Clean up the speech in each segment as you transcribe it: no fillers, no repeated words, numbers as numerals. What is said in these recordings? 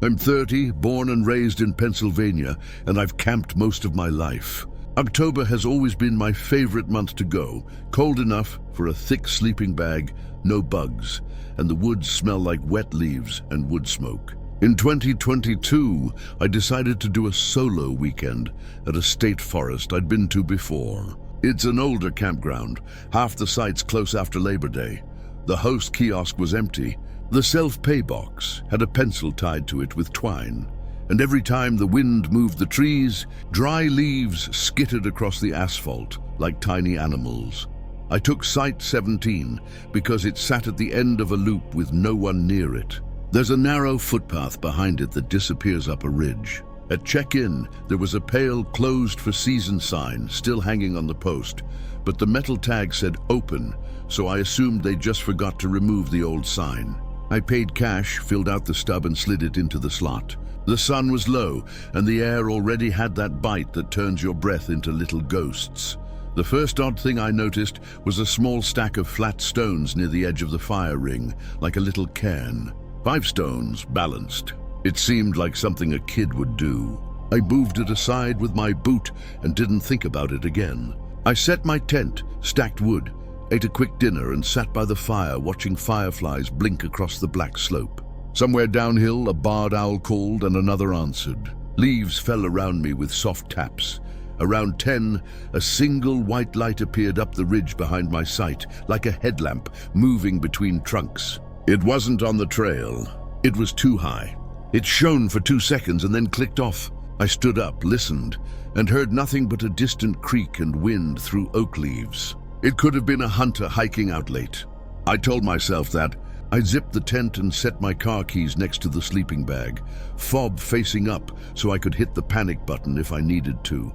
I'm 30, born and raised in Pennsylvania, and I've camped most of my life. October has always been my favorite month to go. Cold enough for a thick sleeping bag, no bugs, and the woods smell like wet leaves and wood smoke. In 2022, I decided to do a solo weekend at a state forest I'd been to before. It's an older campground, half the site's close after Labor Day. The host kiosk was empty. The self-pay box had a pencil tied to it with twine, and every time the wind moved the trees, dry leaves skittered across the asphalt like tiny animals. I took Site 17 because it sat at the end of a loop with no one near it. There's a narrow footpath behind it that disappears up a ridge. At check-in, there was a pale closed for season sign still hanging on the post, but the metal tag said open, so I assumed they just forgot to remove the old sign. I paid cash, filled out the stub and slid it into the slot. The sun was low, and the air already had that bite that turns your breath into little ghosts. The first odd thing I noticed was a small stack of flat stones near the edge of the fire ring, like a little cairn. 5 stones, balanced. It seemed like something a kid would do. I moved it aside with my boot and didn't think about it again. I set my tent, stacked wood, ate a quick dinner and sat by the fire watching fireflies blink across the black slope. Somewhere downhill, a barred owl called and another answered. Leaves fell around me with soft taps. Around 10, a single white light appeared up the ridge behind my site, like a headlamp moving between trunks. It wasn't on the trail. It was too high. It shone for 2 seconds and then clicked off. I stood up, listened, and heard nothing but a distant creak and wind through oak leaves. It could have been a hunter hiking out late. I told myself that. I zipped the tent and set my car keys next to the sleeping bag, fob facing up so I could hit the panic button if I needed to.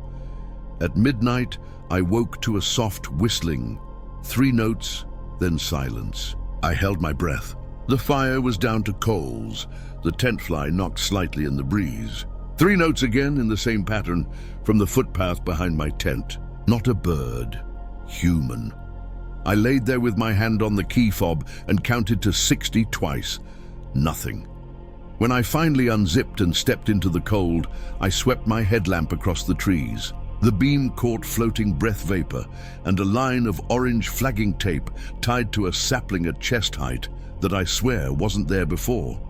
At midnight, I woke to a soft whistling. 3 notes, then silence. I held my breath. The fire was down to coals. The tent fly knocked slightly in the breeze. 3 notes again in the same pattern from the footpath behind my tent. Not a bird. Human. I laid there with my hand on the key fob and counted to 60 twice. Nothing. When I finally unzipped and stepped into the cold, I swept my headlamp across the trees. The beam caught floating breath vapor and a line of orange flagging tape tied to a sapling at chest height that I swear wasn't there before.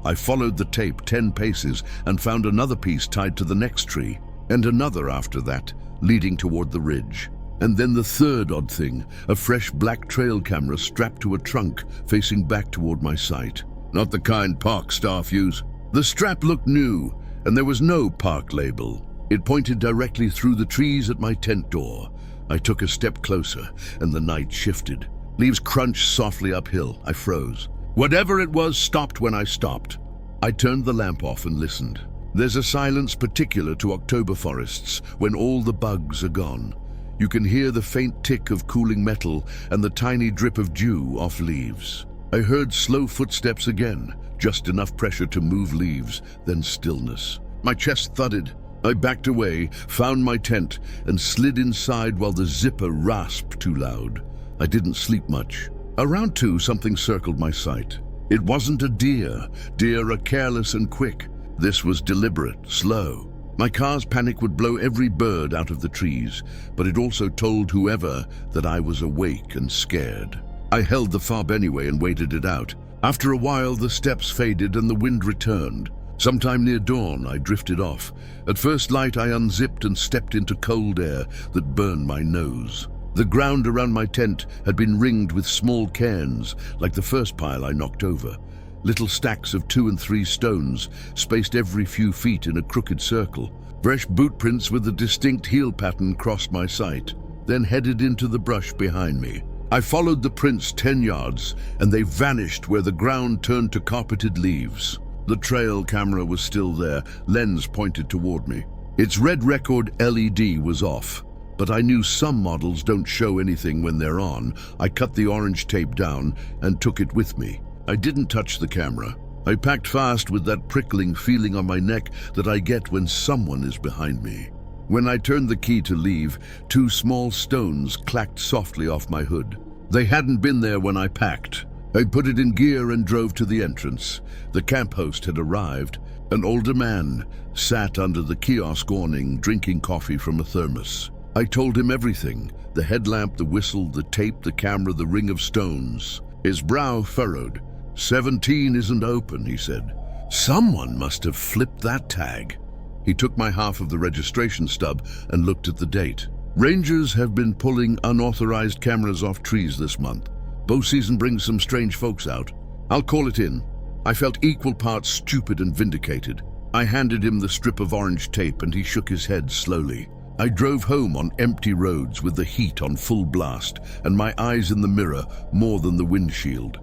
I followed the tape 10 paces and found another piece tied to the next tree, and another after that, leading toward the ridge. And then the third odd thing, a fresh black trail camera strapped to a trunk facing back toward my site. Not the kind park staff use. The strap looked new, and there was no park label. It pointed directly through the trees at my tent door. I took a step closer, and the night shifted. Leaves crunched softly uphill. I froze. Whatever it was stopped when I stopped. I turned the lamp off and listened. There's a silence particular to October forests when all the bugs are gone. You can hear the faint tick of cooling metal and the tiny drip of dew off leaves. I heard slow footsteps again, just enough pressure to move leaves, then stillness. My chest thudded. I backed away, found my tent, and slid inside while the zipper rasped too loud. I didn't sleep much. Around 2, something circled my sight. It wasn't a deer. Deer are careless and quick. This was deliberate, slow. My car's panic would blow every bird out of the trees, but it also told whoever that I was awake and scared. I held the fob anyway and waited it out. After a while, the steps faded and the wind returned. Sometime near dawn, I drifted off. At first light, I unzipped and stepped into cold air that burned my nose. The ground around my tent had been ringed with small cairns, like the first pile I knocked over. Little stacks of 2 and 3 stones, spaced every few feet in a crooked circle. Fresh boot prints with a distinct heel pattern crossed my sight, then headed into the brush behind me. I followed the prints 10 yards, and they vanished where the ground turned to carpeted leaves. The trail camera was still there, lens pointed toward me. Its red record LED was off, but I knew some models don't show anything when they're on. I cut the orange tape down and took it with me. I didn't touch the camera. I packed fast with that prickling feeling on my neck that I get when someone is behind me. When I turned the key to leave, 2 small stones clacked softly off my hood. They hadn't been there when I packed, I put it in gear and drove to the entrance. The camp host had arrived. An older man sat under the kiosk awning, drinking coffee from a thermos. I told him everything: the headlamp, the whistle, the tape, the camera, the ring of stones. His brow furrowed. 17 isn't open, he said. Someone must have flipped that tag. He took my half of the registration stub and looked at the date. Rangers have been pulling unauthorized cameras off trees this month. Bow season brings some strange folks out. I'll call it in. I felt equal parts stupid and vindicated. I handed him the strip of orange tape and he shook his head slowly. I drove home on empty roads with the heat on full blast and my eyes in the mirror more than the windshield.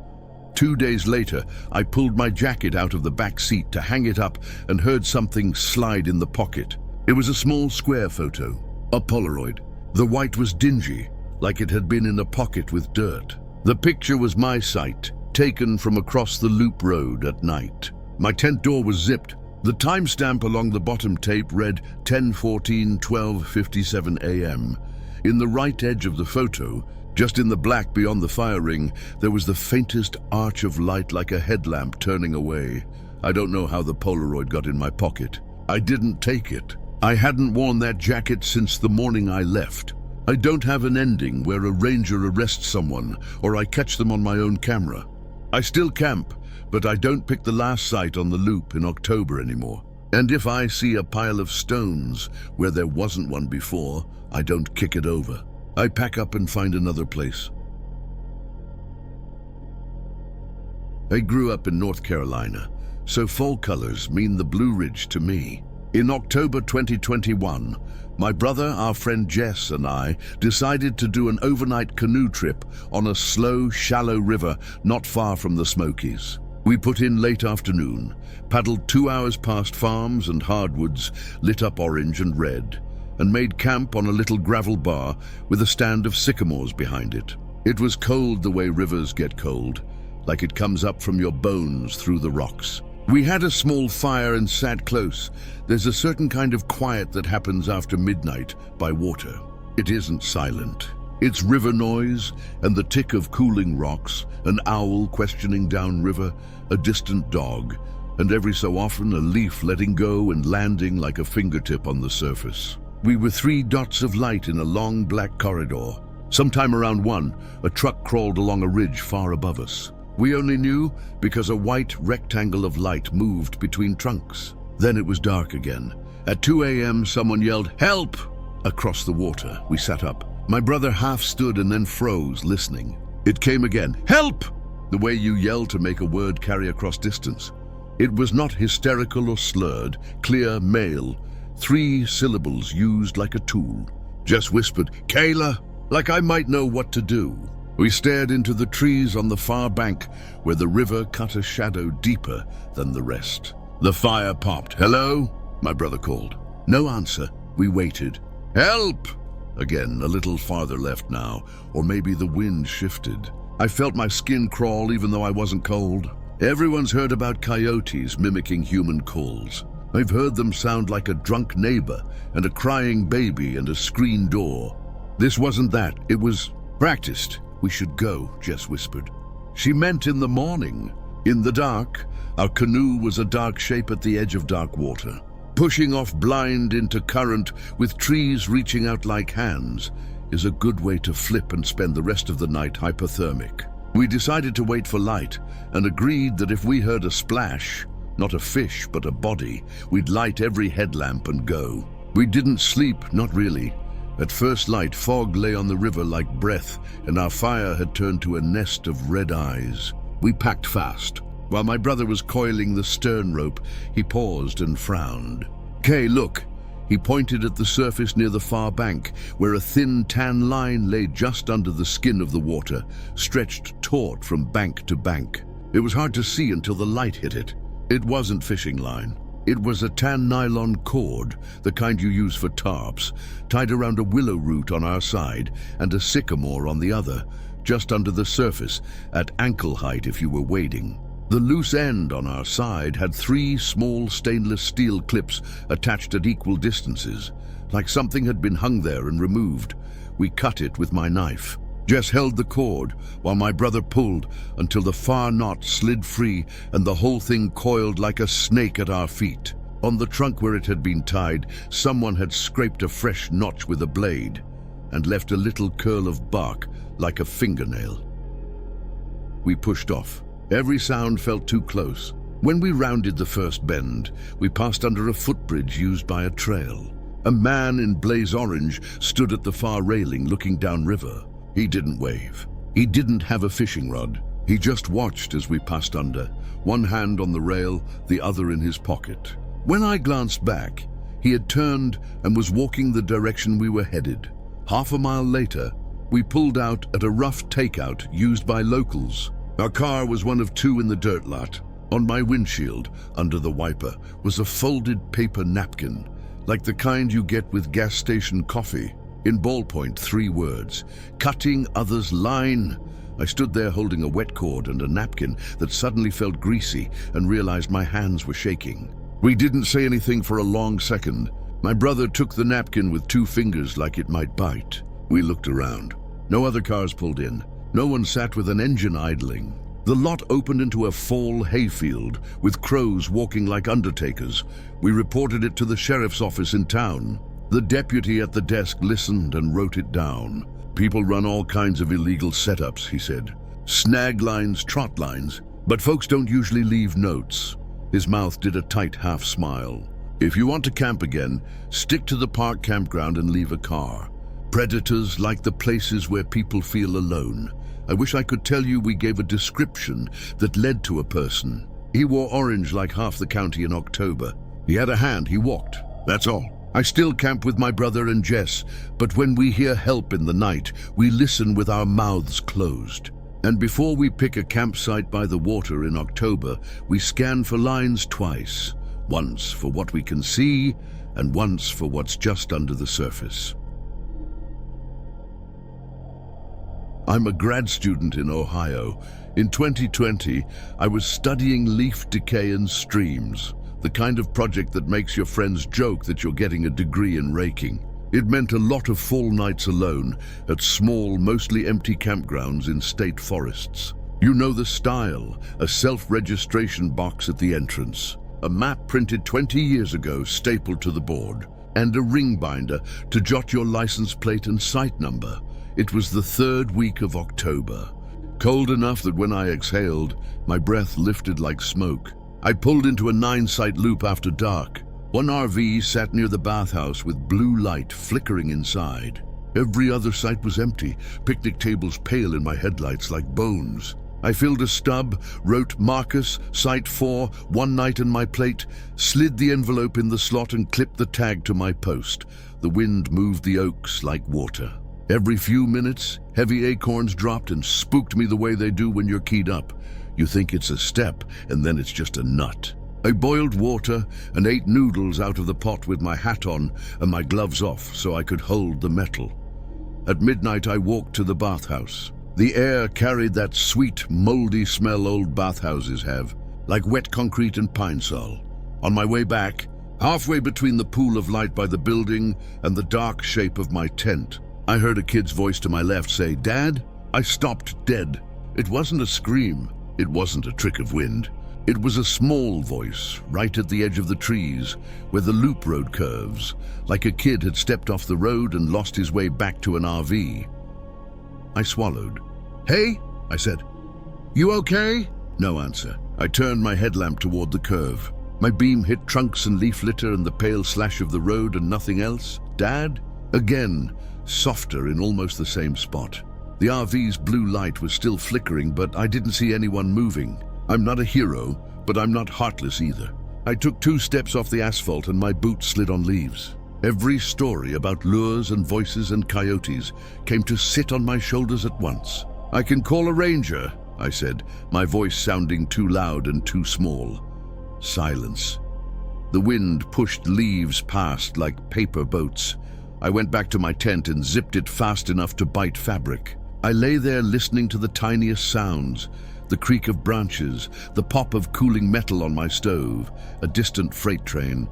2 days later, I pulled my jacket out of the back seat to hang it up and heard something slide in the pocket. It was a small square photo, a Polaroid. The white was dingy, like it had been in a pocket with dirt. The picture was my sight, taken from across the loop road at night. My tent door was zipped. The timestamp along the bottom tape read 10:14-12:57 a.m. In the right edge of the photo, just in the black beyond the fire ring, there was the faintest arch of light like a headlamp turning away. I don't know how the Polaroid got in my pocket. I didn't take it. I hadn't worn that jacket since the morning I left. I don't have an ending where a ranger arrests someone or I catch them on my own camera. I still camp, but I don't pick the last site on the loop in October anymore. And if I see a pile of stones where there wasn't one before, I don't kick it over. I pack up and find another place. I grew up in North Carolina, so fall colors mean the Blue Ridge to me. In October 2021, my brother, our friend Jess, and I decided to do an overnight canoe trip on a slow, shallow river not far from the Smokies. We put in late afternoon, paddled 2 hours past farms and hardwoods lit up orange and red, and made camp on a little gravel bar with a stand of sycamores behind it. It was cold the way rivers get cold, like it comes up from your bones through the rocks. We had a small fire and sat close. There's a certain kind of quiet that happens after midnight by water. It isn't silent. It's river noise and the tick of cooling rocks, an owl questioning downriver, a distant dog, and every so often a leaf letting go and landing like a fingertip on the surface. We were 3 dots of light in a long black corridor. Sometime around 1, a truck crawled along a ridge far above us. We only knew because a white rectangle of light moved between trunks. Then it was dark again. At 2 a.m., someone yelled, "Help!" across the water. We sat up. My brother half stood and then froze, listening. It came again, "Help!" the way you yell to make a word carry across distance. It was not hysterical or slurred, clear, male, 3 syllables used like a tool. Jess whispered, "Kayla," like I might know what to do. We stared into the trees on the far bank where the river cut a shadow deeper than the rest. The fire popped. "Hello?" my brother called. No answer. We waited. "Help!" Again, a little farther left now, or maybe the wind shifted. I felt my skin crawl even though I wasn't cold. Everyone's heard about coyotes mimicking human calls. I've heard them sound like a drunk neighbor and a crying baby and a screen door. This wasn't that. It was practiced. "We should go," Jess whispered. She meant in the morning. In the dark, our canoe was a dark shape at the edge of dark water, pushing off blind into current with trees reaching out like hands is a good way to flip and spend the rest of the night hypothermic. We decided to wait for light and agreed that if we heard a splash, not a fish but a body, we'd light every headlamp and go. We didn't sleep, not really. At first light, fog lay on the river like breath, and our fire had turned to a nest of red eyes. We packed fast. While my brother was coiling the stern rope, he paused and frowned. "Kay, look." He pointed at the surface near the far bank, where a thin tan line lay just under the skin of the water, stretched taut from bank to bank. It was hard to see until the light hit it. It wasn't fishing line. It was a tan nylon cord, the kind you use for tarps, tied around a willow root on our side and a sycamore on the other, just under the surface, at ankle height if you were wading. The loose end on our side had 3 small stainless steel clips attached at equal distances, like something had been hung there and removed. We cut it with my knife. Jess held the cord while my brother pulled until the far knot slid free and the whole thing coiled like a snake at our feet. On the trunk where it had been tied, someone had scraped a fresh notch with a blade and left a little curl of bark like a fingernail. We pushed off. Every sound felt too close. When we rounded the first bend, we passed under a footbridge used by a trail. A man in blaze orange stood at the far railing looking downriver. He didn't wave. He didn't have a fishing rod. He just watched as we passed under, one hand on the rail, the other in his pocket. When I glanced back, he had turned and was walking the direction we were headed. Half a mile later, we pulled out at a rough takeout used by locals. Our car was one of two in the dirt lot. On my windshield, under the wiper, was a folded paper napkin, like the kind you get with gas station coffee. In ballpoint, 3 words: cutting others' line. I stood there holding a wet cord and a napkin that suddenly felt greasy and realized my hands were shaking. We didn't say anything for a long second. My brother took the napkin with 2 fingers like it might bite. We looked around. No other cars pulled in. No one sat with an engine idling. The lot opened into a fall hayfield with crows walking like undertakers. We reported it to the sheriff's office in town. The deputy at the desk listened and wrote it down. People run all kinds of illegal setups, he said. Snag lines, trot lines, but folks don't usually leave notes. His mouth did a tight half smile. If you want to camp again, stick to the park campground and leave a car. Predators like the places where people feel alone. I wish I could tell you we gave a description that led to a person. He wore orange like half the county in October. He had a hand, he walked. That's all. I still camp with my brother and Jess, but when we hear help in the night, we listen with our mouths closed. And before we pick a campsite by the water in October, we scan for lines twice. Once for what we can see, and once for what's just under the surface. I'm a grad student in Ohio. In 2020, I was studying leaf decay in streams, the kind of project that makes your friends joke that you're getting a degree in raking. It meant a lot of fall nights alone at small, mostly empty campgrounds in state forests. You know the style, a self-registration box at the entrance, a map printed 20 years ago stapled to the board, and a ring binder to jot your license plate and site number. It was the 3rd week of October. Cold enough that when I exhaled, my breath lifted like smoke. I pulled into a 9-site loop after dark. One RV sat near the bathhouse with blue light flickering inside. Every other site was empty, picnic tables pale in my headlights like bones. I filled a stub, wrote Marcus, Site 4, 1 night on my plate, slid the envelope in the slot and clipped the tag to my post. The wind moved the oaks like water. Every few minutes, heavy acorns dropped and spooked me the way they do when you're keyed up. You think it's a step, and then it's just a nut. I boiled water and ate noodles out of the pot with my hat on and my gloves off so I could hold the metal. At midnight, I walked to the bathhouse. The air carried that sweet, moldy smell old bathhouses have, like wet concrete and pine sol. On my way back, halfway between the pool of light by the building and the dark shape of my tent, I heard a kid's voice to my left say, "Dad?" I stopped dead. It wasn't a scream. It wasn't a trick of wind. It was a small voice, right at the edge of the trees, where the loop road curves, like a kid had stepped off the road and lost his way back to an RV. I swallowed. "Hey," I said. "You okay?" No answer. I turned my headlamp toward the curve. My beam hit trunks and leaf litter and the pale slash of the road and nothing else. "Dad?" Again, softer in almost the same spot. The RV's blue light was still flickering, but I didn't see anyone moving. I'm not a hero, but I'm not heartless either. I took 2 steps off the asphalt and my boot slid on leaves. Every story about lures and voices and coyotes came to sit on my shoulders at once. "I can call a ranger," I said, my voice sounding too loud and too small. Silence. The wind pushed leaves past like paper boats. I went back to my tent and zipped it fast enough to bite fabric. I lay there listening to the tiniest sounds, the creak of branches, the pop of cooling metal on my stove, a distant freight train,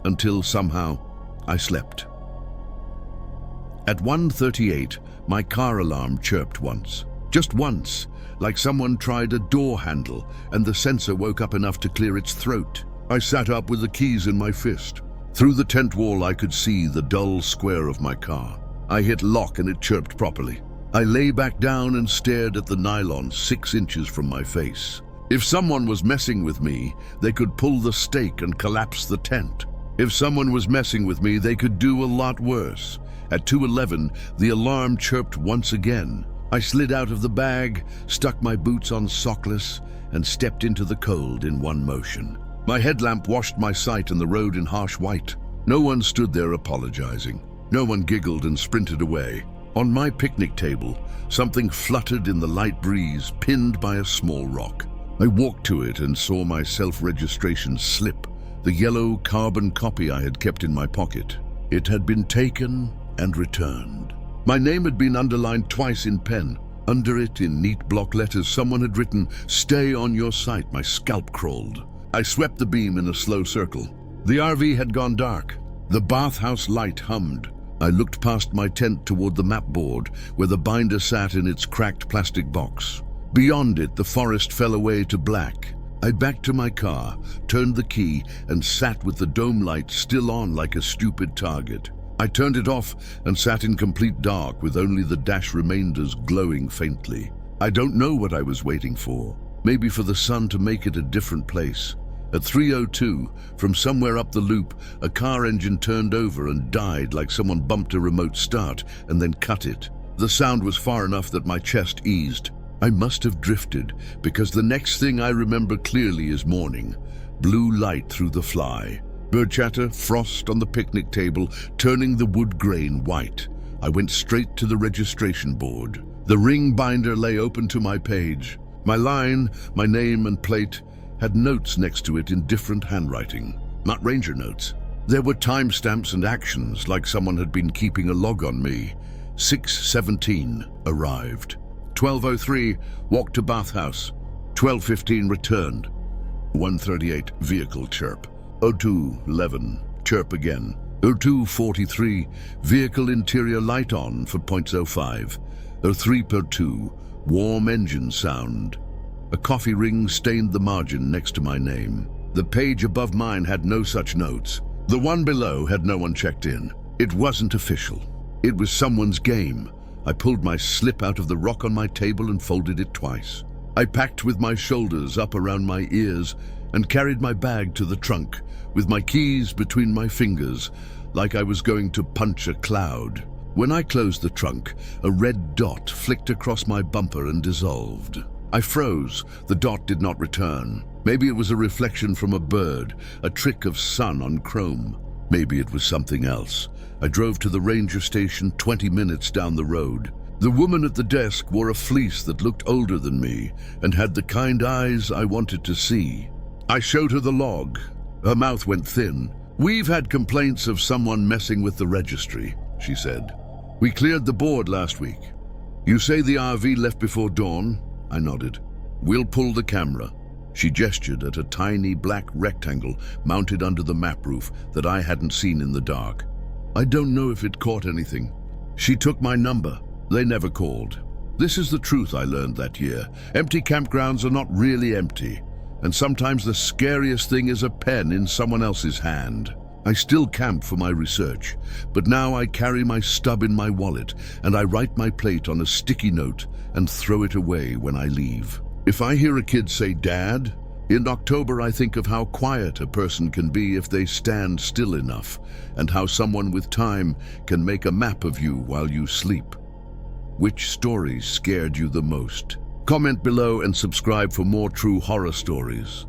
until somehow I slept. At 1:38, my car alarm chirped once. Just once, like someone tried a door handle and the sensor woke up enough to clear its throat. I sat up with the keys in my fist. Through the tent wall I could see the dull square of my car. I hit lock and it chirped properly. I lay back down and stared at the nylon 6 inches from my face. If someone was messing with me, they could pull the stake and collapse the tent. If someone was messing with me, they could do a lot worse. At 2:11, the alarm chirped once again. I slid out of the bag, stuck my boots on sockless, and stepped into the cold in one motion. My headlamp washed my sight and the road in harsh white. No one stood there apologizing. No one giggled and sprinted away. On my picnic table, something fluttered in the light breeze, pinned by a small rock. I walked to it and saw my self-registration slip, the yellow carbon copy I had kept in my pocket. It had been taken and returned. My name had been underlined twice in pen. Under it, in neat block letters, someone had written, "Stay on your site." My scalp crawled. I swept the beam in a slow circle. The RV had gone dark. The bathhouse light hummed. I looked past my tent toward the map board, where the binder sat in its cracked plastic box. Beyond it, the forest fell away to black. I backed to my car, turned the key, and sat with the dome light still on like a stupid target. I turned it off and sat in complete dark with only the dash remainders glowing faintly. I don't know what I was waiting for. Maybe for the sun to make it a different place. At 3:02, from somewhere up the loop, a car engine turned over and died like someone bumped a remote start and then cut it. The sound was far enough that my chest eased. I must have drifted, because the next thing I remember clearly is morning. Blue light through the fly. Bird chatter, frost on the picnic table, turning the wood grain white. I went straight to the registration board. The ring binder lay open to my page. My line, my name and plate had notes next to it in different handwriting. Not ranger notes. There were timestamps and actions, like someone had been keeping a log on me. 6:17 arrived. 12:03 walked to bathhouse. 12:15 returned. 1:38 vehicle chirp. 02:11 chirp again. 02:43 vehicle interior light on for 0.05. 03:02 warm engine sound. A coffee ring stained the margin next to my name. The page above mine had no such notes. The one below had no one checked in. It wasn't official. It was someone's game. I pulled my slip out of the rock on my table and folded it twice. I packed with my shoulders up around my ears and carried my bag to the trunk, with my keys between my fingers, like I was going to punch a cloud. When I closed the trunk, a red dot flicked across my bumper and dissolved. I froze. The dot did not return. Maybe it was a reflection from a bird, a trick of sun on chrome. Maybe it was something else. I drove to the ranger station 20 minutes down the road. The woman at the desk wore a fleece that looked older than me and had the kind eyes I wanted to see. I showed her the log. Her mouth went thin. "We've had complaints of someone messing with the registry," she said. "We cleared the board last week. You say the RV left before dawn?" I nodded. "We'll pull the camera." She gestured at a tiny black rectangle mounted under the map roof that I hadn't seen in the dark. "I don't know if it caught anything." She took my number. They never called. This is the truth I learned that year. Empty campgrounds are not really empty. And sometimes the scariest thing is a pen in someone else's hand. I still camp for my research, but now I carry my stub in my wallet and I write my plate on a sticky note and throw it away when I leave. If I hear a kid say, "Dad," in October I think of how quiet a person can be if they stand still enough, and how someone with time can make a map of you while you sleep. Which story scared you the most? Comment below and subscribe for more true horror stories.